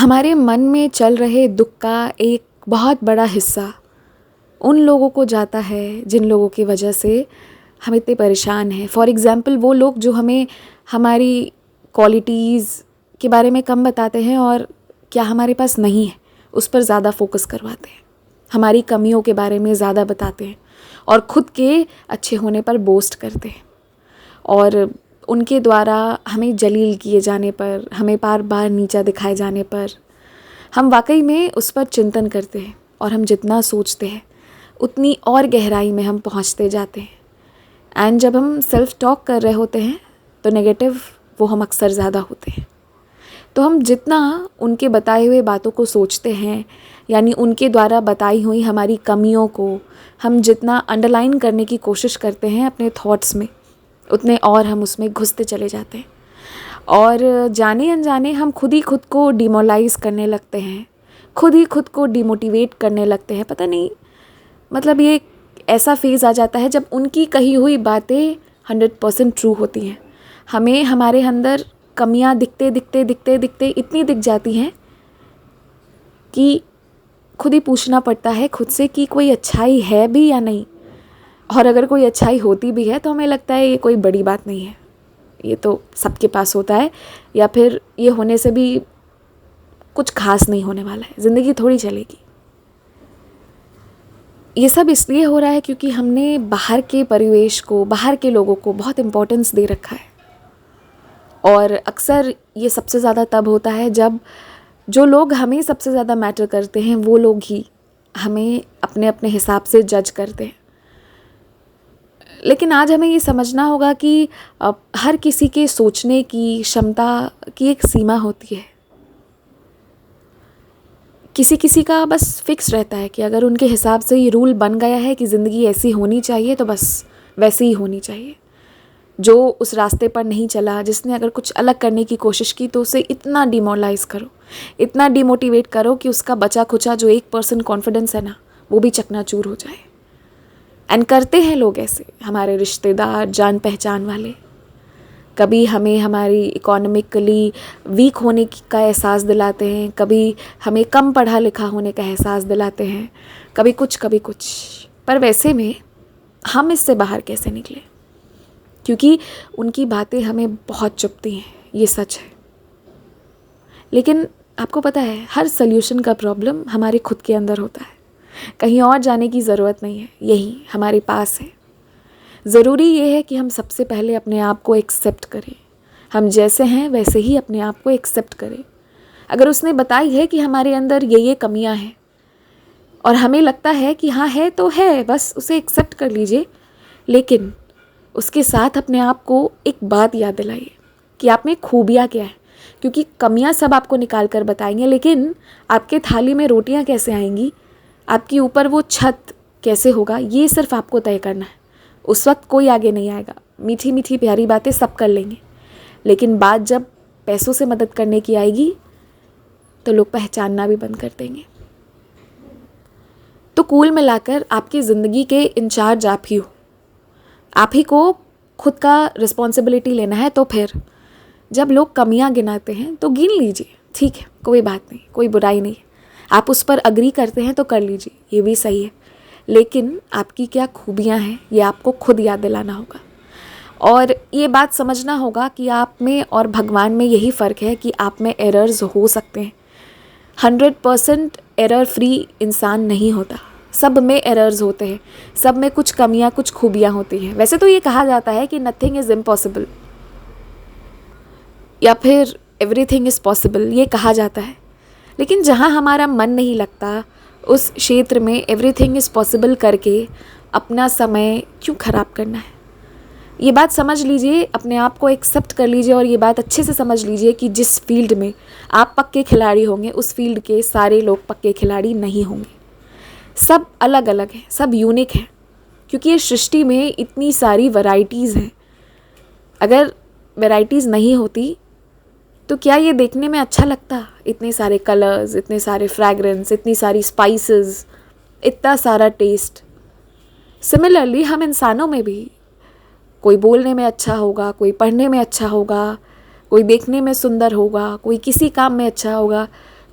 हमारे मन में चल रहे दुख का एक बहुत बड़ा हिस्सा उन लोगों को जाता है जिन लोगों की वजह से हम इतने परेशान हैं। फॉर एग्ज़ाम्पल वो लोग जो हमें हमारी क्वालिटीज़ के बारे में कम बताते हैं और क्या हमारे पास नहीं है उस पर ज़्यादा फोकस करवाते हैं, हमारी कमियों के बारे में ज़्यादा बताते हैं और ख़ुद के अच्छे होने पर बोस्ट करते हैं। और उनके द्वारा हमें जलील किए जाने पर, हमें बार बार नीचा दिखाए जाने पर हम वाकई में उस पर चिंतन करते हैं और हम जितना सोचते हैं उतनी और गहराई में हम पहुंचते जाते हैं। एंड जब हम सेल्फ टॉक कर रहे होते हैं तो नेगेटिव वो हम अक्सर ज़्यादा होते हैं। तो हम जितना उनके बताए हुए बातों को सोचते हैं, यानी उनके द्वारा बताई हुई हमारी कमियों को हम जितना अंडरलाइन करने की कोशिश करते हैं अपने थॉट्स में, उतने और हम उसमें घुसते चले जाते हैं और जाने अनजाने हम खुद ही खुद को डिमोरलाइज़ करने लगते हैं, खुद ही खुद को डिमोटिवेट करने लगते हैं। पता नहीं, मतलब ये ऐसा फेज़ आ जाता है जब उनकी कही हुई बातें 100% ट्रू होती हैं। हमें हमारे अंदर कमियां दिखते इतनी दिख जाती हैं कि खुद ही पूछना पड़ता है खुद से कि कोई अच्छाई है भी या नहीं। और अगर कोई अच्छाई होती भी है तो हमें लगता है ये कोई बड़ी बात नहीं है, ये तो सबके पास होता है, या फिर ये होने से भी कुछ खास नहीं होने वाला है, ज़िंदगी थोड़ी चलेगी। ये सब इसलिए हो रहा है क्योंकि हमने बाहर के परिवेश को, बाहर के लोगों को बहुत इम्पोर्टेंस दे रखा है। और अक्सर ये सबसे ज़्यादा तब होता है जब जो लोग हमें सबसे ज़्यादा मैटर करते हैं वो लोग ही हमें अपने अपने हिसाब से जज करते हैं। लेकिन आज हमें ये समझना होगा कि हर किसी के सोचने की क्षमता की एक सीमा होती है। किसी किसी का बस फिक्स रहता है कि अगर उनके हिसाब से ये रूल बन गया है कि ज़िंदगी ऐसी होनी चाहिए तो बस वैसी ही होनी चाहिए। जो उस रास्ते पर नहीं चला, जिसने अगर कुछ अलग करने की कोशिश की तो उसे इतना डिमोरलाइज़ करो, इतना डिमोटिवेट करो कि उसका बचा खुचा जो 1% कॉन्फिडेंस है ना, वो भी चकनाचूर हो जाए। एंड करते हैं लोग ऐसे, हमारे रिश्तेदार, जान पहचान वाले। कभी हमें हमारी इकोनॉमिकली वीक होने का एहसास दिलाते हैं, कभी हमें कम पढ़ा लिखा होने का एहसास दिलाते हैं, कभी कुछ। पर वैसे में हम इससे बाहर कैसे निकले? क्योंकि उनकी बातें हमें बहुत चुभती हैं, ये सच है। लेकिन आपको पता है, हर सल्यूशन का प्रॉब्लम हमारे खुद के अंदर होता है। कहीं और जाने की ज़रूरत नहीं है, यही हमारे पास है। ज़रूरी ये है कि हम सबसे पहले अपने आप को एक्सेप्ट करें। हम जैसे हैं वैसे ही अपने आप को एक्सेप्ट करें। अगर उसने बताई है कि हमारे अंदर ये कमियां हैं और हमें लगता है कि हाँ है तो है, बस उसे एक्सेप्ट कर लीजिए। लेकिन उसके साथ अपने आप को एक बात याद दिलाइए कि आप में खूबियाँ क्या है। क्योंकि कमियाँ सब आपको निकाल कर बताएंगे, लेकिन आपके थाली में रोटियाँ कैसे आएंगी, आपके ऊपर वो छत कैसे होगा, ये सिर्फ आपको तय करना है। उस वक्त कोई आगे नहीं आएगा। मीठी मीठी प्यारी बातें सब कर लेंगे, लेकिन बात जब पैसों से मदद करने की आएगी तो लोग पहचानना भी बंद कर देंगे। तो कुल मिलाकर आपकी ज़िंदगी के इंचार्ज आप ही हो। आप ही को खुद का रिस्पॉन्सिबिलिटी लेना है। तो फिर जब लोग कमियां गिनाते हैं तो गिन लीजिए, ठीक है, कोई बात नहीं, कोई बुराई नहीं है। आप उस पर अग्री करते हैं तो कर लीजिए, ये भी सही है। लेकिन आपकी क्या खूबियां हैं ये आपको खुद याद दिलाना होगा। और ये बात समझना होगा कि आप में और भगवान में यही फ़र्क है कि आप में एरर्स हो सकते हैं। 100% एरर फ्री इंसान नहीं होता, सब में एरर्स होते हैं, सब में कुछ कमियां, कुछ खूबियां होती हैं। वैसे तो ये कहा जाता है कि नथिंग इज़ इम्पॉसिबल या फिर एवरीथिंग इज़ पॉसिबल, ये कहा जाता है। लेकिन जहाँ हमारा मन नहीं लगता उस क्षेत्र में एवरीथिंग इज़ पॉसिबल करके अपना समय क्यों ख़राब करना है? ये बात समझ लीजिए, अपने आप को एक्सेप्ट कर लीजिए और ये बात अच्छे से समझ लीजिए कि जिस फील्ड में आप पक्के खिलाड़ी होंगे उस फील्ड के सारे लोग पक्के खिलाड़ी नहीं होंगे। सब अलग अलग हैं, सब यूनिक हैं, क्योंकि ये सृष्टि में इतनी सारी वैरायटीज़ हैं। अगर वैरायटीज़ नहीं होती तो क्या ये देखने में अच्छा लगता? इतने सारे कलर्स, इतने सारे फ्रैग्रेंस, इतनी सारी स्पाइसेस, इतना सारा टेस्ट। सिमिलरली हम इंसानों में भी, कोई बोलने में अच्छा होगा, कोई पढ़ने में अच्छा होगा, कोई देखने में सुंदर होगा, कोई किसी काम में अच्छा होगा,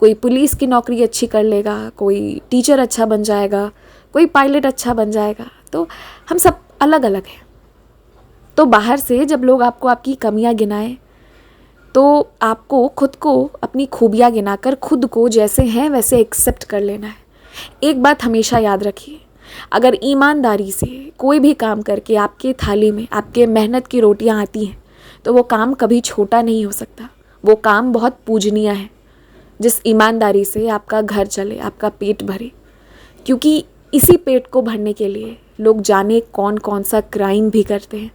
कोई पुलिस की नौकरी अच्छी कर लेगा, कोई टीचर अच्छा बन जाएगा, कोई पायलट अच्छा बन जाएगा। तो हम सब अलग अलग हैं। तो बाहर से जब लोग आपको आपकी कमियां गिनाएं तो आपको खुद को अपनी खूबियां गिनाकर खुद को जैसे हैं वैसे एक्सेप्ट कर लेना है। एक बात हमेशा याद रखिए, अगर ईमानदारी से कोई भी काम करके आपके थाली में आपके मेहनत की रोटियां आती हैं तो वो काम कभी छोटा नहीं हो सकता। वो काम बहुत पूजनीय है, जिस ईमानदारी से आपका घर चले, आपका पेट भरे। क्योंकि इसी पेट को भरने के लिए लोग जाने कौन कौन सा क्राइम भी करते हैं।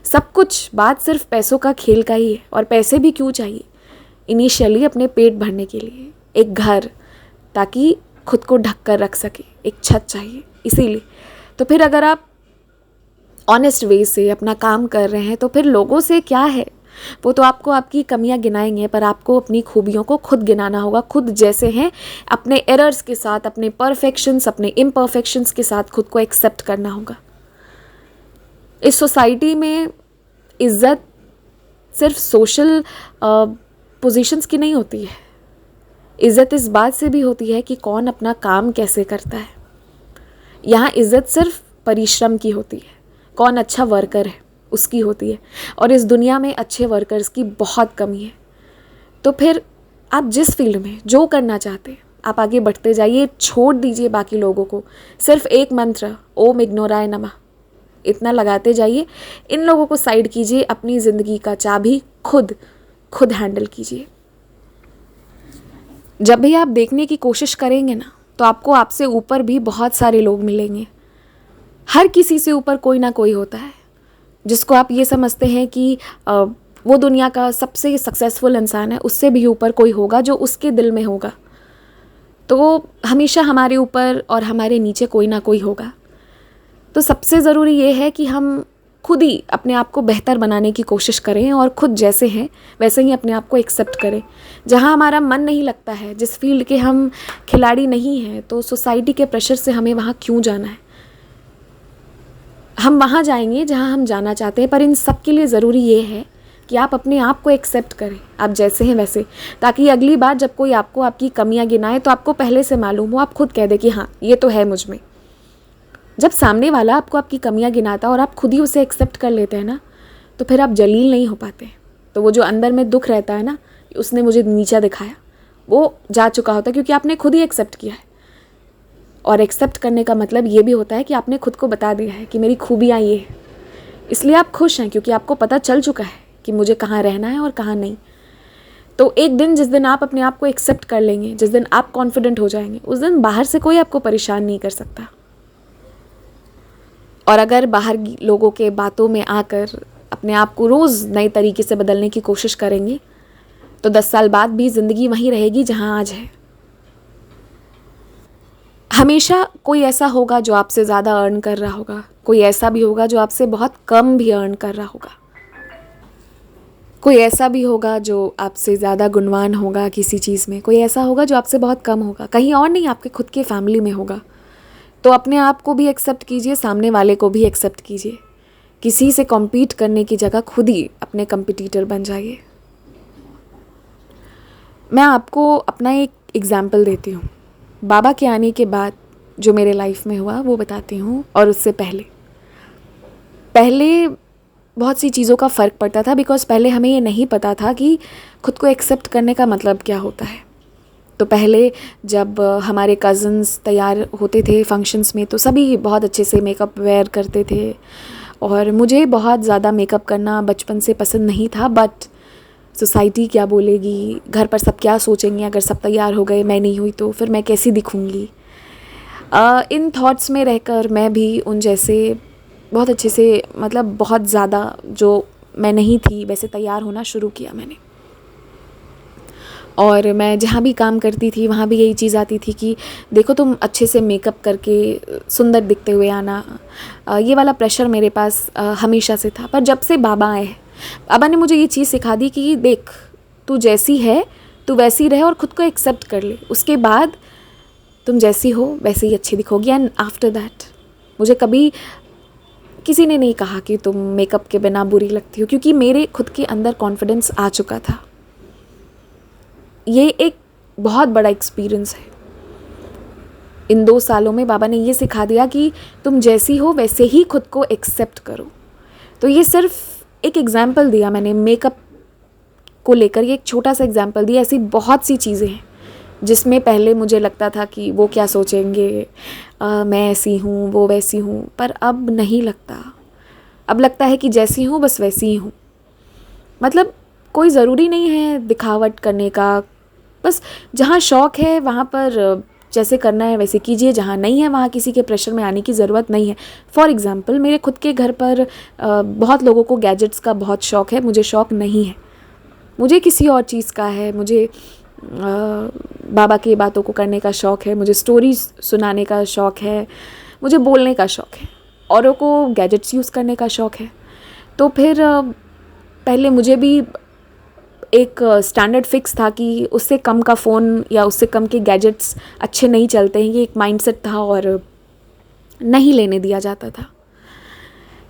सब कुछ बात सिर्फ पैसों का खेल का ही है। और पैसे भी क्यों चाहिए? इनिशियली अपने पेट भरने के लिए, एक घर ताकि खुद को ढक कर रख सके, एक छत चाहिए इसीलिए। तो फिर अगर आप ऑनेस्ट वे से अपना काम कर रहे हैं तो फिर लोगों से क्या है, वो तो आपको आपकी कमियां गिनाएंगे, पर आपको अपनी खूबियों को खुद गिनाना होगा। खुद जैसे हैं अपने एरर्स के साथ, अपने परफेक्शंस, अपने इम्परफेक्शंस के साथ खुद को एक्सेप्ट करना होगा। इस सोसाइटी में इज़्ज़त सिर्फ सोशल पोजीशंस की नहीं होती है। इज़्ज़त इस बात से भी होती है कि कौन अपना काम कैसे करता है। यहाँ इज़्ज़त सिर्फ परिश्रम की होती है, कौन अच्छा वर्कर है उसकी होती है। और इस दुनिया में अच्छे वर्कर्स की बहुत कमी है। तो फिर आप जिस फील्ड में जो करना चाहते हैं आप आगे बढ़ते जाइए, छोड़ दीजिए बाकी लोगों को। सिर्फ एक मंत्र, ओम इग्नोराय नमः, इतना लगाते जाइए। इन लोगों को साइड कीजिए, अपनी ज़िंदगी का चाबी खुद हैंडल कीजिए। जब भी आप देखने की कोशिश करेंगे ना तो आपको आपसे ऊपर भी बहुत सारे लोग मिलेंगे। हर किसी से ऊपर कोई ना कोई होता है, जिसको आप ये समझते हैं कि वो दुनिया का सबसे सक्सेसफुल इंसान है, उससे भी ऊपर कोई होगा जो उसके दिल में होगा। तो हमेशा हमारे ऊपर और हमारे नीचे कोई ना कोई होगा। तो सबसे ज़रूरी ये है कि हम खुद ही अपने आप को बेहतर बनाने की कोशिश करें और खुद जैसे हैं वैसे ही अपने आप को एक्सेप्ट करें। जहाँ हमारा मन नहीं लगता है, जिस फील्ड के हम खिलाड़ी नहीं हैं, तो सोसाइटी के प्रेशर से हमें वहाँ क्यों जाना है। हम वहाँ जाएंगे जहाँ हम जाना चाहते हैं। पर इन सब के लिए ज़रूरी ये है कि आप अपने आप को एक्सेप्ट करें, आप जैसे हैं वैसे, ताकि अगली बार जब कोई आपको आपकी कमियां गिनाए तो आपको पहले से मालूम हो, आप खुद कह दे कि हाँ ये तो है मुझ में। जब सामने वाला आपको आपकी कमियां गिनाता और आप खुद ही उसे एक्सेप्ट कर लेते हैं ना, तो फिर आप जलील नहीं हो पाते। तो वो जो अंदर में दुख रहता है ना, उसने मुझे नीचा दिखाया, वो जा चुका होता है, क्योंकि आपने खुद ही एक्सेप्ट किया है। और एक्सेप्ट करने का मतलब ये भी होता है कि आपने खुद को बता दिया है कि मेरी खूबियाँ ये है। इसलिए आप खुश हैं, क्योंकि आपको पता चल चुका है कि मुझे कहाँ रहना है और कहाँ नहीं। तो एक दिन जिस दिन आप अपने आप को एक्सेप्ट कर लेंगे, जिस दिन आप कॉन्फिडेंट हो जाएंगे, उस दिन बाहर से कोई आपको परेशान नहीं कर सकता। और अगर बाहर लोगों के बातों में आकर अपने आप को रोज़ नए तरीके से बदलने की कोशिश करेंगे तो 10 साल बाद भी ज़िंदगी वहीं रहेगी जहाँ आज है। हमेशा कोई ऐसा होगा जो आपसे ज़्यादा अर्न कर रहा होगा, कोई ऐसा भी होगा जो आपसे बहुत कम भी अर्न कर रहा होगा, कोई ऐसा भी होगा जो आपसे ज़्यादा गुणवान होगा किसी चीज़ में, कोई ऐसा होगा जो आपसे बहुत कम होगा, कहीं और नहीं, आपके खुद के फैमिली में होगा। तो अपने आप को भी एक्सेप्ट कीजिए, सामने वाले को भी एक्सेप्ट कीजिए। किसी से कॉम्पीट करने की जगह खुद ही अपने कंपटीटर बन जाइए। मैं आपको अपना एक एग्ज़ाम्पल देती हूँ। बाबा के आने के बाद जो मेरे लाइफ में हुआ वो बताती हूँ, और उससे पहले बहुत सी चीज़ों का फ़र्क पड़ता था, बिकॉज़ पहले हमें ये नहीं पता था कि खुद को एक्सेप्ट करने का मतलब क्या होता है। तो पहले जब हमारे कज़न्स तैयार होते थे फंक्शंस में तो सभी बहुत अच्छे से मेकअप वेयर करते थे, और मुझे बहुत ज़्यादा मेकअप करना बचपन से पसंद नहीं था। बट सोसाइटी क्या बोलेगी, घर पर सब क्या सोचेंगे, अगर सब तैयार हो गए मैं नहीं हुई तो फिर मैं कैसी दिखूँगी। इन थॉट्स में रहकर मैं भी उन जैसे बहुत अच्छे से, मतलब बहुत ज़्यादा जो मैं नहीं थी वैसे तैयार होना शुरू किया मैंने। और मैं जहाँ भी काम करती थी वहाँ भी यही चीज़ आती थी कि देखो तुम अच्छे से मेकअप करके सुंदर दिखते हुए आना। ये वाला प्रेशर मेरे पास हमेशा से था। पर जब से बाबा आए, बाबा ने मुझे ये चीज़ सिखा दी कि देख तू जैसी है तू वैसी रहे और ख़ुद को एक्सेप्ट कर ले, उसके बाद तुम जैसी हो वैसे ही अच्छी दिखोगी। एंड आफ्टर दैट मुझे कभी किसी ने नहीं कहा कि तुम मेकअप के बिना बुरी लगती हो, क्योंकि मेरे खुद के अंदर कॉन्फिडेंस आ चुका था। ये एक बहुत बड़ा एक्सपीरियंस है। इन 2 सालों में बाबा ने ये सिखा दिया कि तुम जैसी हो वैसे ही खुद को एक्सेप्ट करो। तो ये सिर्फ एक एग्जाम्पल दिया मैंने मेकअप को लेकर, ये एक छोटा सा एग्जाम्पल दिया। ऐसी बहुत सी चीज़ें हैं जिसमें पहले मुझे लगता था कि वो क्या सोचेंगे, मैं ऐसी हूँ, वो वैसी हूँ, पर अब नहीं लगता। अब लगता है कि जैसी हूँ बस वैसी ही हूँ। मतलब कोई ज़रूरी नहीं है दिखावट करने का, बस जहाँ शौक़ है वहाँ पर जैसे करना है वैसे कीजिए, जहाँ नहीं है वहाँ किसी के प्रेशर में आने की ज़रूरत नहीं है। फॉर एग्ज़ाम्पल मेरे खुद के घर पर बहुत लोगों को गैजेट्स का बहुत शौक़ है, मुझे शौक़ नहीं है। मुझे किसी और चीज़ का है, मुझे बाबा की बातों को करने का शौक़ है, मुझे स्टोरीज़ सुनाने का शौक़ है, मुझे बोलने का शौक़ है, औरों को गैजेट्स यूज़ करने का शौक़ है। तो फिर पहले मुझे भी एक स्टैंडर्ड फिक्स था कि उससे कम का फ़ोन या उससे कम के गैजेट्स अच्छे नहीं चलते हैं, ये एक माइंडसेट था और नहीं लेने दिया जाता था।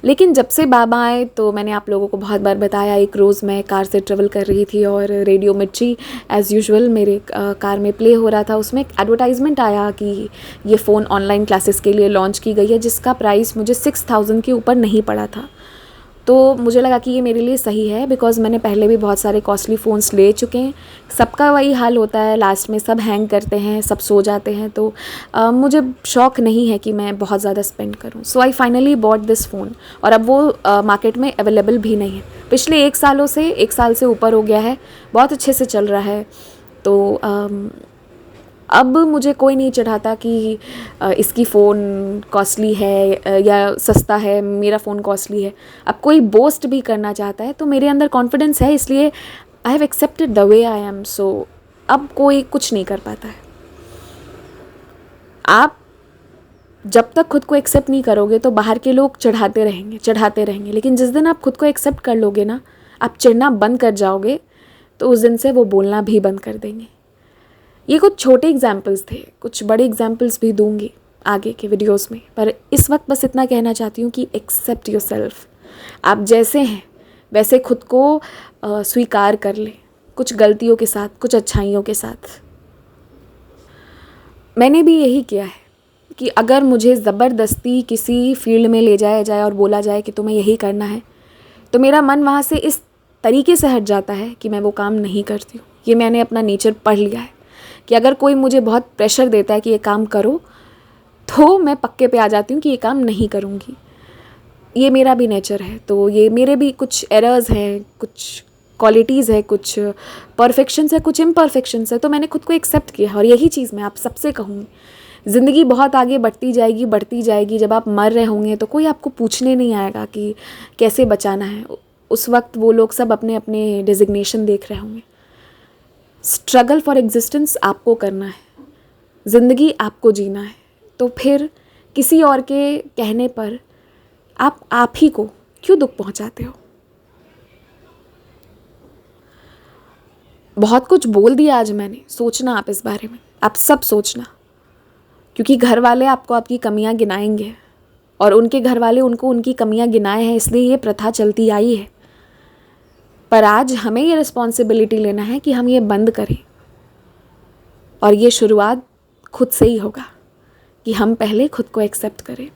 लेकिन जब से बाबा आए तो मैंने आप लोगों को बहुत बार बताया, एक रोज़ मैं कार से ट्रेवल कर रही थी और रेडियो मिर्ची एज़ यूजुअल मेरे कार में प्ले हो रहा था। उसमें एक एडवर्टाइजमेंट आया कि ये फ़ोन ऑनलाइन क्लासेस के लिए लॉन्च की गई है, जिसका प्राइस मुझे 6000 के ऊपर नहीं पड़ा था। तो मुझे लगा कि ये मेरे लिए सही है, बिकॉज़ मैंने पहले भी बहुत सारे कॉस्टली फ़ोन्स ले चुके हैं। सबका वही हाल होता है, लास्ट में सब हैंग करते हैं, सब सो जाते हैं। तो मुझे शौक़ नहीं है कि मैं बहुत ज़्यादा स्पेंड करूँ। So I finally bought this phone, और अब वो मार्केट में अवेलेबल भी नहीं है। पिछले 1 साल से ऊपर हो गया है, बहुत अच्छे से चल रहा है। तो अब मुझे कोई नहीं चढ़ाता कि इसकी फ़ोन कॉस्टली है या सस्ता है, मेरा फ़ोन कॉस्टली है। अब कोई बोस्ट भी करना चाहता है तो मेरे अंदर कॉन्फिडेंस है, इसलिए I have accepted the way I am. So अब कोई कुछ नहीं कर पाता है। आप जब तक खुद को एक्सेप्ट नहीं करोगे तो बाहर के लोग चढ़ाते रहेंगे। लेकिन जिस दिन आप खुद को एक्सेप्ट कर लोगे ना, आप चिढ़ना बंद कर जाओगे, तो उस दिन से वो बोलना भी बंद कर देंगे। ये कुछ छोटे एग्जाम्पल्स थे, कुछ बड़े एग्जाम्पल्स भी दूंगी आगे के वीडियोस में, पर इस वक्त बस इतना कहना चाहती हूँ कि एक्सेप्ट योरसेल्फ। आप जैसे हैं वैसे खुद को स्वीकार कर ले, कुछ गलतियों के साथ, कुछ अच्छाइयों के साथ। मैंने भी यही किया है कि अगर मुझे ज़बरदस्ती किसी फील्ड में ले जाया जाए और बोला जाए कि तुम्हें यही करना है, तो मेरा मन वहाँ से इस तरीके से हट जाता है कि मैं वो काम नहीं करती हूँ। ये मैंने अपना नेचर पढ़ लिया है कि अगर कोई मुझे बहुत प्रेशर देता है कि ये काम करो, तो मैं पक्के पे आ जाती हूँ कि ये काम नहीं करूँगी। ये मेरा भी नेचर है। तो ये मेरे भी कुछ एरर्स हैं, कुछ क्वालिटीज़ है, कुछ परफेक्शंस है, कुछ इम्परफेक्शंस है। तो मैंने खुद को एक्सेप्ट किया, और यही चीज़ मैं आप सबसे कहूँगी। ज़िंदगी बहुत आगे बढ़ती जाएगी। जब आप मर रहे होंगे तो कोई आपको पूछने नहीं आएगा कि कैसे बचाना है। उस वक्त वो लोग सब अपने अपने डेजिग्नेशन देख रहे होंगे। स्ट्रगल फॉर एग्जिस्टेंस आपको करना है, ज़िंदगी आपको जीना है। तो फिर किसी और के कहने पर आप ही को क्यों दुख पहुंचाते हो? बहुत कुछ बोल दिया आज मैंने। सोचना आप इस बारे में, आप सब सोचना, क्योंकि घर वाले आपको आपकी कमियां गिनाएंगे और उनके घर वाले उनको उनकी कमियां गिनाए हैं, इसलिए ये प्रथा चलती आई है। पर आज हमें ये रिस्पॉन्सिबिलिटी लेना है कि हम ये बंद करें, और ये शुरुआत खुद से ही होगा कि हम पहले खुद को एक्सेप्ट करें।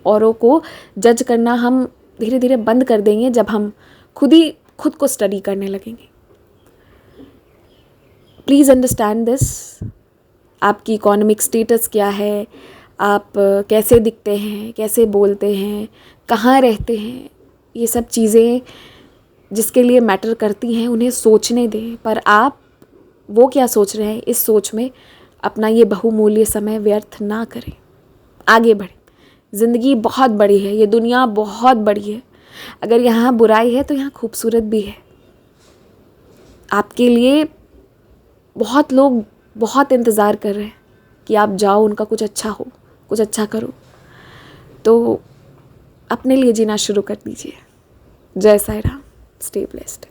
औरों को जज करना हम धीरे धीरे बंद कर देंगे जब हम खुद को स्टडी करने लगेंगे। Please understand this. आपकी इकोनॉमिक स्टेटस क्या है, आप कैसे दिखते हैं, कैसे बोलते हैं, कहाँ रहते हैं, ये सब चीज़ें जिसके लिए मैटर करती हैं उन्हें सोचने दें। पर आप वो क्या सोच रहे हैं, इस सोच में अपना ये बहुमूल्य समय व्यर्थ ना करें। आगे बढ़ें। ज़िंदगी बहुत बड़ी है, ये दुनिया बहुत बड़ी है। अगर यहाँ बुराई है तो यहाँ खूबसूरत भी है। आपके लिए बहुत लोग बहुत इंतज़ार कर रहे हैं कि आप जाओ, उनका कुछ अच्छा हो, कुछ अच्छा करो। तो अपने लिए जीना शुरू कर दीजिए। जय साईं राम। Stay blessed.